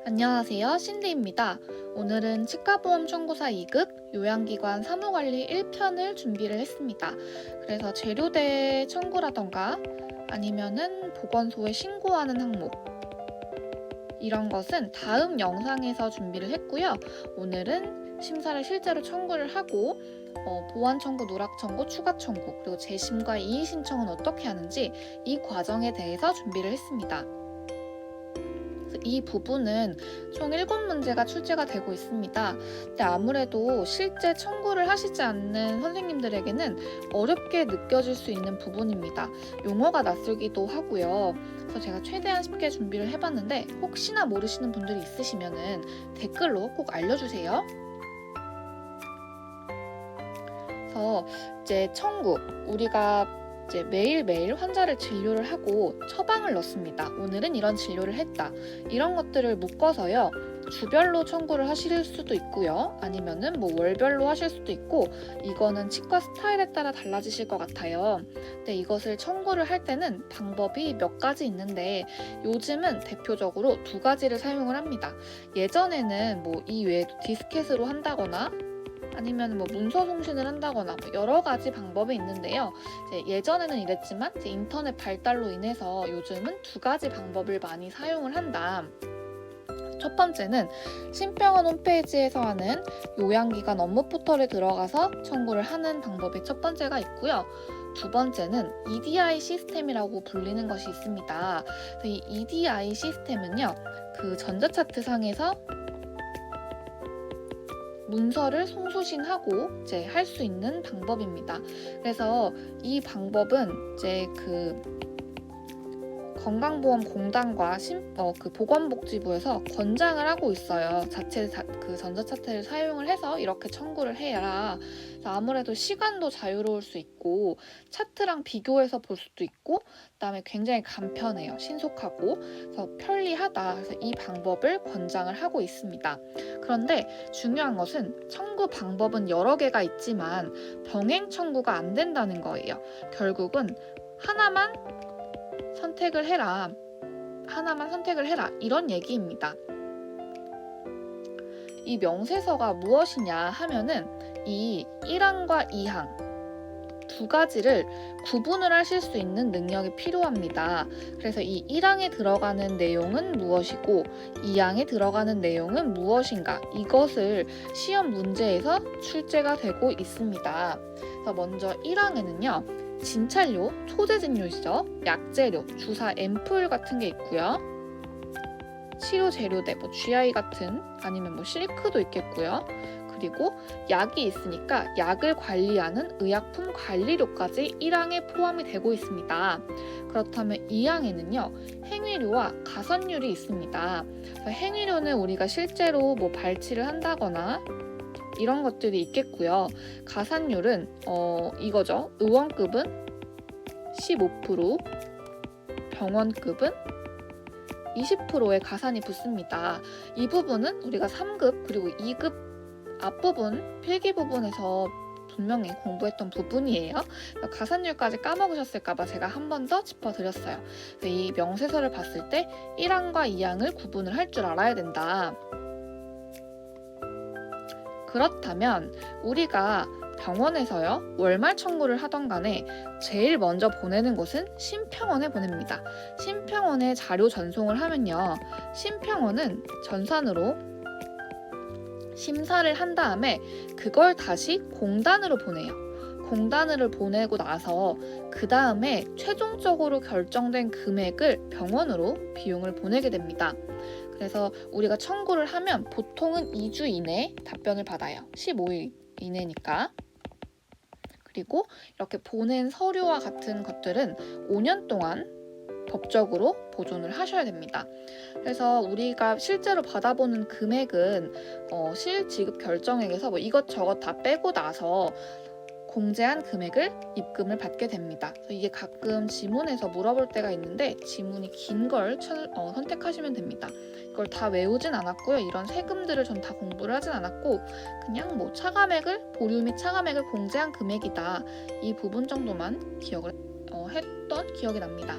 안녕하세요. 신디입니다. 오늘은 치과보험 청구사 2급 요양기관 사무관리 1편을 준비를 했습니다. 그래서 재료대 청구라던가 아니면은 보건소에 신고하는 항목 이런 것은 다음 영상에서 준비를 했고요. 오늘은 심사를 실제로 청구를 하고 보완 청구, 누락 청구, 추가 청구 그리고 재심과 이의 신청은 어떻게 하는지 이 과정에 대해서 준비를 했습니다. 이 부분은 총 7문제가 출제가 되고 있습니다. 근데 아무래도 실제 청구를 하시지 않는 선생님들에게는 어렵게 느껴질 수 있는 부분입니다. 용어가 낯설기도 하고요. 그래서 제가 최대한 쉽게 준비를 해봤는데 혹시나 모르시는 분들이 있으시면 댓글로 꼭 알려주세요. 그래서 이제 청구, 우리가 이제 매일매일 환자를 진료를 하고 처방을 넣습니다. 오늘은 이런 진료를 했다. 이런 것들을 묶어서요. 주별로 청구를 하실 수도 있고요. 아니면은 뭐 월별로 하실 수도 있고 이거는 치과 스타일에 따라 달라지실 것 같아요. 근데 이것을 청구를 할 때는 방법이 몇 가지 있는데 요즘은 대표적으로 2가지를 사용을 합니다. 예전에는 뭐 이 외에도 디스켓으로 한다거나 아니면 뭐 문서 송신을 한다거나 뭐 여러 가지 방법이 있는데요. 예전에는 이랬지만 인터넷 발달로 인해서 요즘은 2가지 방법을 많이 사용을 한다. 첫 번째는 신병원 홈페이지에서 하는 요양기관 업무 포털에 들어가서 청구를 하는 방법이 첫 번째가 있고요. 2번째는 EDI 시스템이라고 불리는 것이 있습니다. 이 EDI 시스템은요, 그 전자차트 상에서 문서를 송수신하고 이제 할 수 있는 방법입니다. 그래서 이 방법은 이제 그 건강보험공단과 그 보건복지부에서 권장을 하고 있어요. 그 전자차트를 사용을 해서 이렇게 청구를 해야 아무래도 시간도 자유로울 수 있고 차트랑 비교해서 볼 수도 있고 그다음에 굉장히 간편해요. 신속하고 그래서 편리하다. 그래서 이 방법을 권장을 하고 있습니다. 그런데 중요한 것은 청구 방법은 여러 개가 있지만 병행 청구가 안 된다는 거예요. 결국은 하나만 선택을 해라. 이런 얘기입니다. 이 명세서가 무엇이냐 하면은 이 1항과 2항 2가지를 구분을 하실 수 있는 능력이 필요합니다. 그래서 이 1항에 들어가는 내용은 무엇이고 2항에 들어가는 내용은 무엇인가 이것을 시험 문제에서 출제가 되고 있습니다. 그래서 먼저 1항에는요. 진찰료, 소재진료시죠. 약재료, 주사 앰플 같은 게 있고요. 치료 재료대, 뭐 GI 같은 아니면 뭐 실크도 있겠고요. 그리고 약이 있으니까 약을 관리하는 의약품 관리료까지 1항에 포함이 되고 있습니다. 그렇다면 2항에는요. 행위료와 가선율이 있습니다. 행위료는 우리가 실제로 뭐 발치를 한다거나 이런 것들이 있겠고요. 가산율은 이거죠. 의원급은 15%, 병원급은 20%의 가산이 붙습니다. 이 부분은 우리가 3급 그리고 2급 앞부분, 필기 부분에서 분명히 공부했던 부분이에요. 가산율까지 까먹으셨을까봐 제가 한 번 더 짚어드렸어요. 이 명세서를 봤을 때 1항과 2항을 구분을 할 줄 알아야 된다. 그렇다면 우리가 병원에서요 월말 청구를 하던 간에 제일 먼저 보내는 곳은 심평원에 보냅니다. 심평원에 자료 전송을 하면요 심평원은 전산으로 심사를 한 다음에 그걸 다시 공단으로 보내요. 공단으로 보내고 나서 그 다음에 최종적으로 결정된 금액을 병원으로 비용을 보내게 됩니다. 그래서 우리가 청구를 하면 보통은 2주 이내에 답변을 받아요. 15일 이내니까. 그리고 이렇게 보낸 서류와 같은 것들은 5년 동안 법적으로 보존을 하셔야 됩니다. 그래서 우리가 실제로 받아보는 금액은 실지급 결정액에서 뭐 이것저것 다 빼고 나서 공제한 금액을 입금을 받게 됩니다. 그래서 이게 가끔 지문에서 물어볼 때가 있는데 지문이 긴 걸 선택하시면 됩니다. 이걸 다 외우진 않았고요. 이런 세금들을 전 다 공부를 하진 않았고 그냥 뭐 보류 및 차감액을 공제한 금액이다. 이 부분 정도만 기억을 했던 기억이 납니다.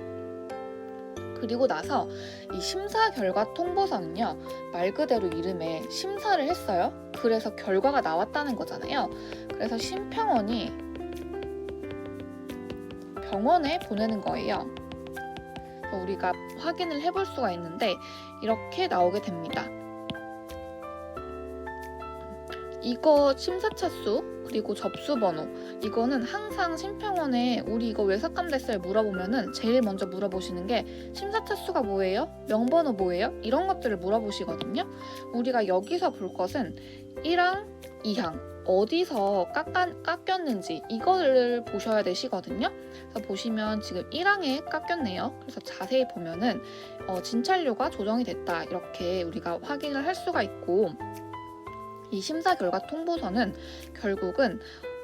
그리고 나서 이 심사 결과 통보서는요, 말 그대로 이름에 심사를 했어요. 그래서 결과가 나왔다는 거잖아요. 그래서 심평원이 병원에 보내는 거예요. 그래서 우리가 확인을 해볼 수가 있는데 이렇게 나오게 됩니다. 이거 심사차 수 그리고 접수 번호, 이거는 항상 심평원에 우리 이거 왜 삭감됐어요 물어보면은 제일 먼저 물어보시는 게 심사차 수가 뭐예요? 명번호 뭐예요? 이런 것들을 물어보시거든요. 우리가 여기서 볼 것은 1항, 2항 어디서 깎였는지 이거를 보셔야 되시거든요. 그래서 보시면 지금 1항에 깎였네요. 그래서 자세히 보면은 진찰료가 조정이 됐다 이렇게 우리가 확인을 할 수가 있고, 이 심사 결과 통보서는 결국은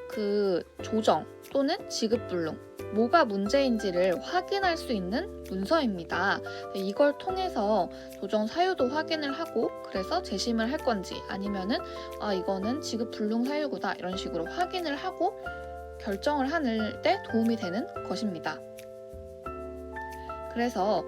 그 조정 또는 지급불능 뭐가 문제인지를 확인할 수 있는 문서입니다. 이걸 통해서 조정 사유도 확인을 하고 그래서 재심을 할 건지 아니면은 이거는 지급불능 사유구나 이런 식으로 확인을 하고 결정을 하는 데 도움이 되는 것입니다. 그래서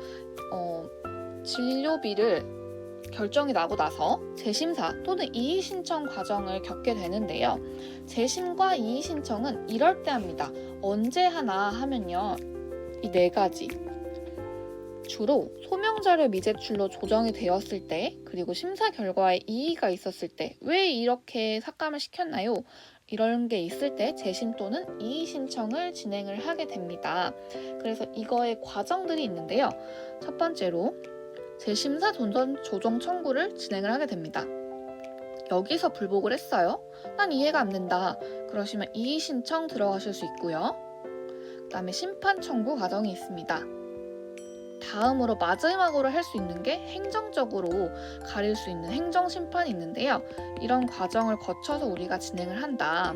진료비를 결정이 나고 나서 재심사 또는 이의 신청 과정을 겪게 되는데요. 재심과 이의 신청은 이럴 때 합니다. 언제 하나 하면요, 이 네 가지. 주로 소명자료 미제출로 조정이 되었을 때, 그리고 심사 결과에 이의가 있었을 때, 왜 이렇게 삭감을 시켰나요? 이런 게 있을 때 재심 또는 이의 신청을 진행을 하게 됩니다. 그래서 이거의 과정들이 있는데요. 첫 번째로 재심사 조정 청구를 진행을 하게 됩니다. 여기서 불복을 했어요. 난 이해가 안 된다. 그러시면 이의 신청 들어가실 수 있고요. 그 다음에 심판 청구 과정이 있습니다. 다음으로 마지막으로 할 수 있는 게 행정적으로 가릴 수 있는 행정심판이 있는데요. 이런 과정을 거쳐서 우리가 진행을 한다.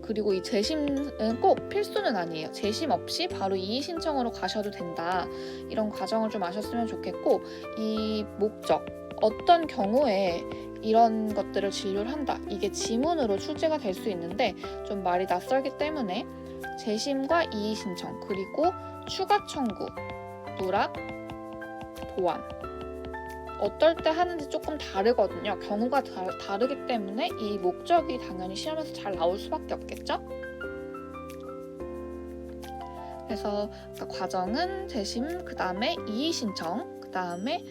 그리고 이 재심은 꼭 필수는 아니에요. 재심 없이 바로 이의 신청으로 가셔도 된다. 이런 과정을 좀 아셨으면 좋겠고, 이 목적, 어떤 경우에 이런 것들을 진료를 한다. 이게 지문으로 출제가 될 수 있는데 좀 말이 낯설기 때문에 재심과 이의 신청, 그리고 추가 청구, 누락, 보완 어떨 때 하는지 조금 다르거든요. 경우가 다르기 때문에 이 목적이 당연히 시험에서 잘 나올 수밖에 없겠죠? 그래서 과정은 재심, 그 다음에 이의 신청, 그 다음에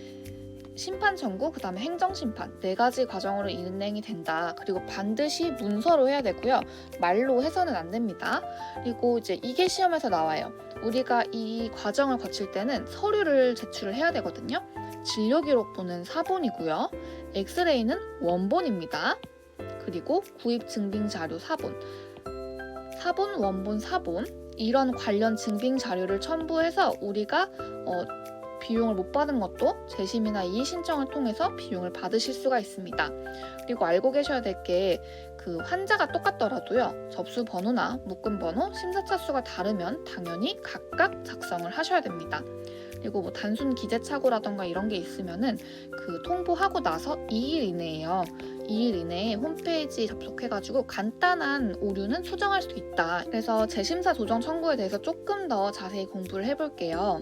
심판 청구, 그 다음에 행정심판 네 가지 과정으로 진행이 된다. 그리고 반드시 문서로 해야 되고요. 말로 해서는 안 됩니다. 그리고 이제 이게 시험에서 나와요. 우리가 이 과정을 거칠 때는 서류를 제출을 해야 되거든요. 진료기록부는 사본이고요. 엑스레이는 원본입니다. 그리고 구입 증빙 자료 사본, 원본, 사본 이런 관련 증빙 자료를 첨부해서 우리가 비용을 못 받은 것도 재심이나 이의 신청을 통해서 비용을 받으실 수가 있습니다. 그리고 알고 계셔야 될 게 그 환자가 똑같더라도요. 접수 번호나 묶음 번호, 심사차 수가 다르면 당연히 각각 작성을 하셔야 됩니다. 그리고 뭐 단순 기재착오라던가 이런 게 있으면은 그 통보하고 나서 2일 이내에요. 2일 이내에 홈페이지 접속해가지고 간단한 오류는 수정할 수 있다. 그래서 재심사 조정 청구에 대해서 조금 더 자세히 공부를 해볼게요.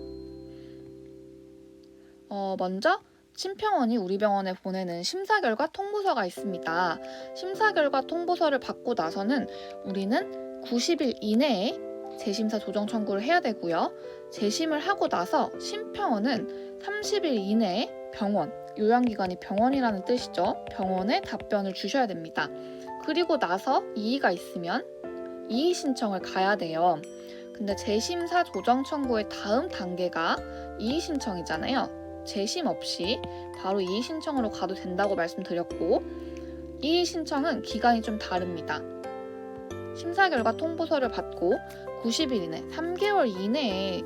먼저 심평원이 우리 병원에 보내는 심사 결과 통보서가 있습니다. 심사 결과 통보서를 받고 나서는 우리는 90일 이내에 재심사 조정 청구를 해야 되고요. 재심을 하고 나서 심평원은 30일 이내에 병원, 요양기관이 병원이라는 뜻이죠. 병원에 답변을 주셔야 됩니다. 그리고 나서 이의가 있으면 이의 신청을 가야 돼요. 근데 재심사 조정 청구의 다음 단계가 이의 신청이잖아요. 재심 없이 바로 이의 신청으로 가도 된다고 말씀드렸고, 이의 신청은 기간이 좀 다릅니다. 심사 결과 통보서를 받고 90일 이내, 3개월 이내에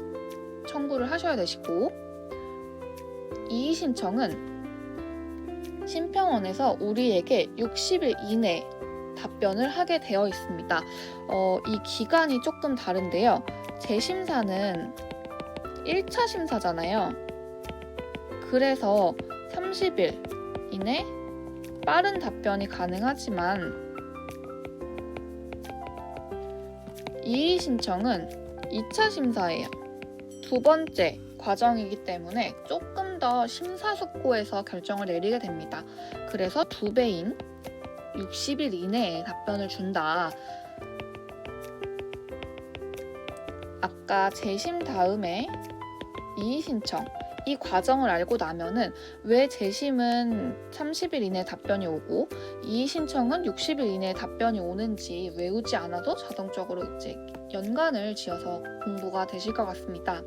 청구를 하셔야 되시고, 이의 신청은 심평원에서 우리에게 60일 이내에 답변을 하게 되어 있습니다. 이 기간이 조금 다른데요. 재심사는 1차 심사잖아요. 그래서 30일 이내 빠른 답변이 가능하지만 이의 신청은 2차 심사예요. 두 번째 과정이기 때문에 조금 더 심사숙고해서 결정을 내리게 됩니다. 그래서 2배인 60일 이내에 답변을 준다. 아까 재심 다음에 이의 신청, 이 과정을 알고 나면은 왜 재심은 30일 이내에 답변이 오고 이의 신청은 60일 이내에 답변이 오는지 외우지 않아도 자동적으로 이제 연관을 지어서 공부가 되실 것 같습니다.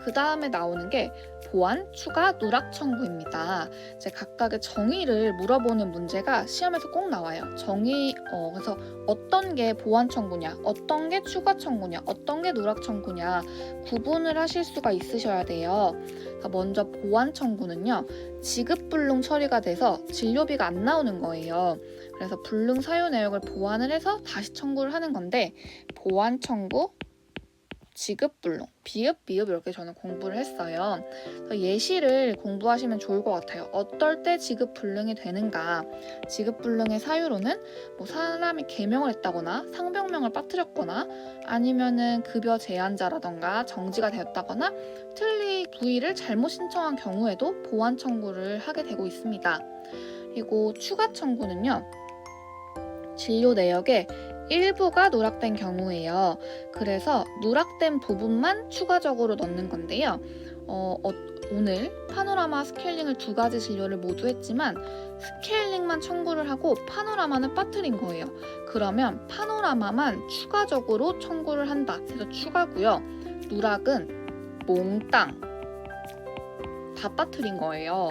그 다음에 나오는 게 보완, 추가, 누락 청구입니다. 이제 각각의 정의를 물어보는 문제가 시험에서 꼭 나와요. 그래서 어떤 게 보완 청구냐, 어떤 게 추가 청구냐, 어떤 게 누락 청구냐 구분을 하실 수가 있으셔야 돼요. 먼저 보완 청구는요, 지급 불능 처리가 돼서 진료비가 안 나오는 거예요. 그래서 불능 사유 내역을 보완을 해서 다시 청구를 하는 건데, 보완 청구, 지급불능, 비읍 이렇게 저는 공부를 했어요. 그래서 예시를 공부하시면 좋을 것 같아요. 어떨 때 지급불능이 되는가? 지급불능의 사유로는 뭐 사람이 개명을 했다거나 상병명을 빠뜨렸거나 아니면은 급여 제한자라던가 정지가 되었다거나 틀리 부위를 잘못 신청한 경우에도 보완 청구를 하게 되고 있습니다. 그리고 추가 청구는요, 진료 내역에 일부가 누락된 경우예요. 그래서 누락된 부분만 추가적으로 넣는 건데요. 오늘 파노라마 스케일링을 2가지 진료를 모두 했지만 스케일링만 청구를 하고 파노라마는 빠뜨린 거예요. 그러면 파노라마만 추가적으로 청구를 한다. 그래서 추가고요. 누락은 몽땅 다 빠뜨린 거예요.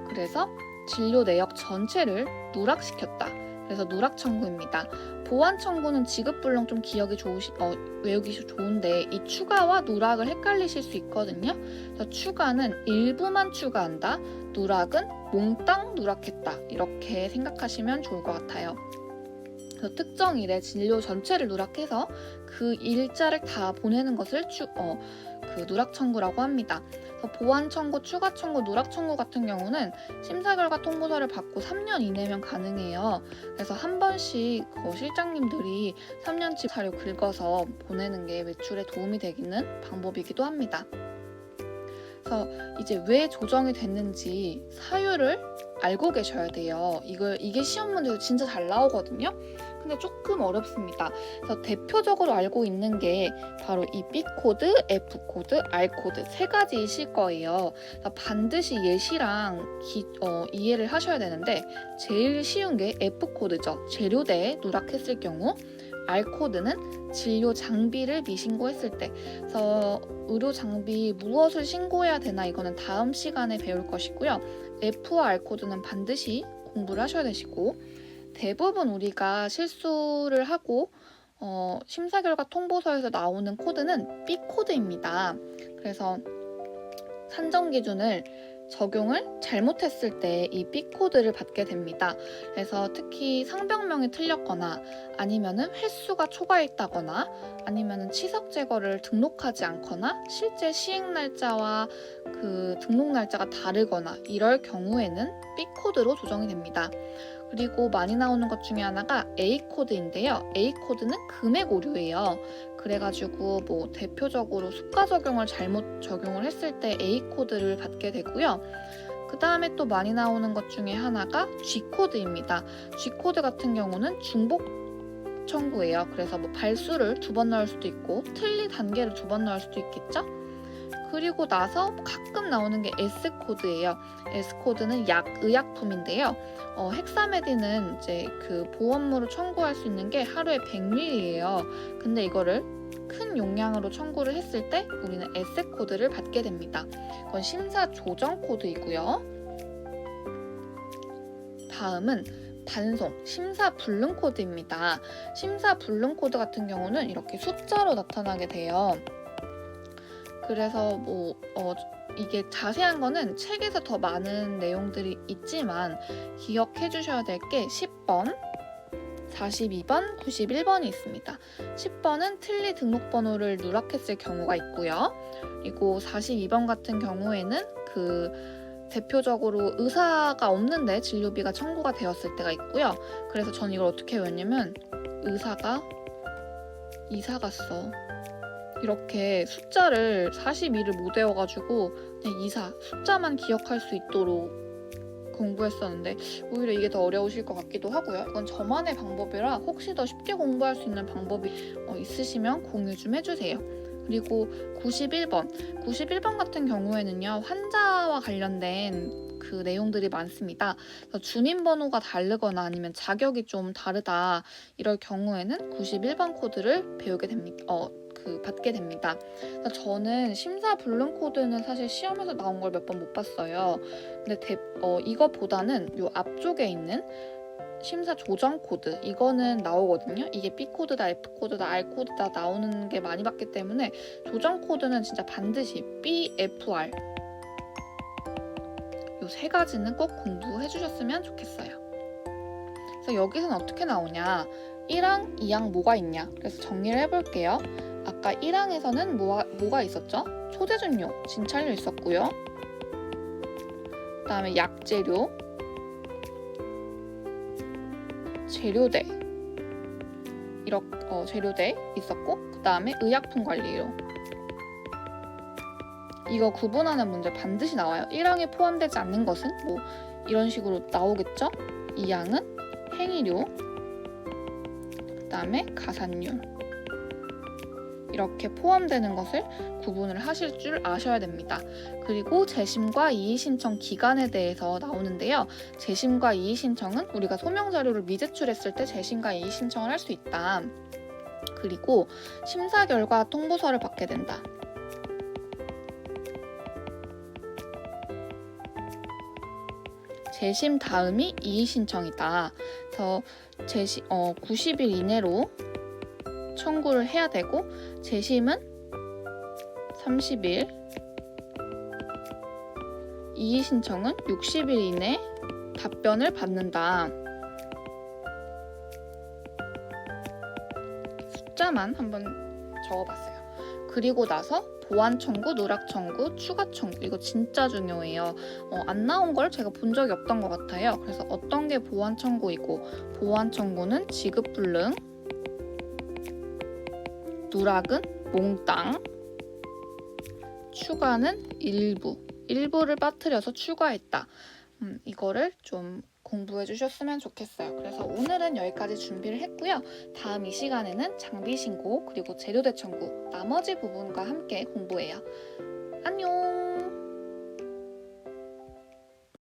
그래서 진료 내역 전체를 누락시켰다. 그래서 누락 청구입니다. 보완 청구는 지급불능 좀 외우기 좋은데 이 추가와 누락을 헷갈리실 수 있거든요. 그래서 추가는 일부만 추가한다. 누락은 몽땅 누락했다. 이렇게 생각하시면 좋을 것 같아요. 그래서 특정 일에 진료 전체를 누락해서 그 일자를 다 보내는 것을 누락 청구라고 합니다. 보완 청구, 추가 청구, 누락 청구 같은 경우는 심사 결과 통보서를 받고 3년 이내면 가능해요. 그래서 한 번씩 실장님들이 3년치 자료 긁어서 보내는 게 외출에 도움이 되기는 방법이기도 합니다. 그래서 이제 왜 조정이 됐는지 사유를 알고 계셔야 돼요. 이게 시험 문제에서 진짜 잘 나오거든요. 근데 조금 어렵습니다. 그래서 대표적으로 알고 있는 게 바로 이 B코드, F코드, R코드 3가지이실 거예요. 반드시 예시랑 이해를 하셔야 되는데 제일 쉬운 게 F코드죠. 재료대에 누락했을 경우. R코드는 진료 장비를 미신고했을 때. 그래서 의료 장비 무엇을 신고해야 되나 이거는 다음 시간에 배울 것이고요. F와 R코드는 반드시 공부를 하셔야 되시고, 대부분 우리가 실수를 하고 심사 결과 통보서에서 나오는 코드는 B코드입니다. 그래서 산정 기준을 적용을 잘못했을 때 이 B코드를 받게 됩니다. 그래서 특히 상병명이 틀렸거나 아니면은 횟수가 초과했다거나 아니면은 치석 제거를 등록하지 않거나 실제 시행 날짜와 그 등록 날짜가 다르거나 이럴 경우에는 B코드로 조정이 됩니다. 그리고 많이 나오는 것 중에 하나가 A코드인데요. A코드는 금액 오류예요. 그래가지고 대표적으로 수가 적용을 잘못 적용을 했을 때 A코드를 받게 되고요. 그 다음에 또 많이 나오는 것 중에 하나가 G코드입니다. G코드 같은 경우는 중복 청구예요. 그래서 발수를 2번 넣을 수도 있고 틀리 단계를 2번 넣을 수도 있겠죠? 그리고 나서 가끔 나오는 게 S코드예요. S코드는 의약품인데요. 헥사메딘은 이제 그 보험료로 청구할 수 있는 게 하루에 100ml예요. 근데 이거를 큰 용량으로 청구를 했을 때 우리는 S코드를 받게 됩니다. 그건 심사 조정 코드이고요. 다음은 반송, 심사 불능 코드입니다. 심사 불능 코드 같은 경우는 이렇게 숫자로 나타나게 돼요. 그래서 이게 자세한 거는 책에서 더 많은 내용들이 있지만 기억해 주셔야 될 게 10번, 42번, 91번이 있습니다. 10번은 틀리 등록번호를 누락했을 경우가 있고요. 그리고 42번 같은 경우에는 대표적으로 의사가 없는데 진료비가 청구가 되었을 때가 있고요. 그래서 저는 이걸 어떻게 외웠냐면 이사 갔어. 이렇게 숫자를 42를 못 외워가지고 그냥 24 숫자만 기억할 수 있도록 공부했었는데 오히려 이게 더 어려우실 것 같기도 하고요. 이건 저만의 방법이라 혹시 더 쉽게 공부할 수 있는 방법이 있으시면 공유 좀 해주세요. 그리고 91번 같은 경우에는요, 환자와 관련된 그 내용들이 많습니다. 그래서 주민번호가 다르거나 아니면 자격이 좀 다르다 이럴 경우에는 91번 코드를 배우게 됩니다. 받게 됩니다. 저는 심사 불능 코드는 사실 시험에서 나온 걸 몇 번 못 봤어요. 근데 이거보다는 요 앞쪽에 있는 심사 조정 코드 이거는 나오거든요. 이게 B 코드다, F 코드다, R 코드다 나오는 게 많이 봤기 때문에 조정 코드는 진짜 반드시 B, F, R 요 세 가지는 꼭 공부해 주셨으면 좋겠어요. 그래서 여기서는 어떻게 나오냐? 1항, 2항 뭐가 있냐? 그래서 정리를 해볼게요. 아까 1항에서는 뭐가 있었죠? 소재준료, 진찰료 있었고요. 그 다음에 약재료, 재료대 재료대 있었고, 그 다음에 의약품 관리료. 이거 구분하는 문제 반드시 나와요. 1항에 포함되지 않는 것은 뭐 이런 식으로 나오겠죠? 2항은 행위료, 그 다음에 가산율. 이렇게 포함되는 것을 구분을 하실 줄 아셔야 됩니다. 그리고 재심과 이의신청 기간에 대해서 나오는데요. 재심과 이의신청은 우리가 소명자료를 미제출했을 때 재심과 이의신청을 할 수 있다. 그리고 심사 결과 통보서를 받게 된다. 재심 다음이 이의신청이다. 그래서 90일 이내로 청구를 해야 되고, 재심은 30일, 이의신청은 60일 이내 답변을 받는다. 숫자만 한번 적어봤어요. 그리고 나서 보완 청구, 누락 청구, 추가 청구 이거 진짜 중요해요. 안 나온 걸 제가 본 적이 없던 것 같아요. 그래서 어떤 게 보완 청구이고, 보완 청구는 지급 불능, 누락은 몽땅, 추가는 일부를 빠뜨려서 추가했다. 이거를 좀 공부해 주셨으면 좋겠어요. 그래서 오늘은 여기까지 준비를 했고요. 다음 이 시간에는 장비 신고 그리고 재료대 청구 나머지 부분과 함께 공부해요. 안녕.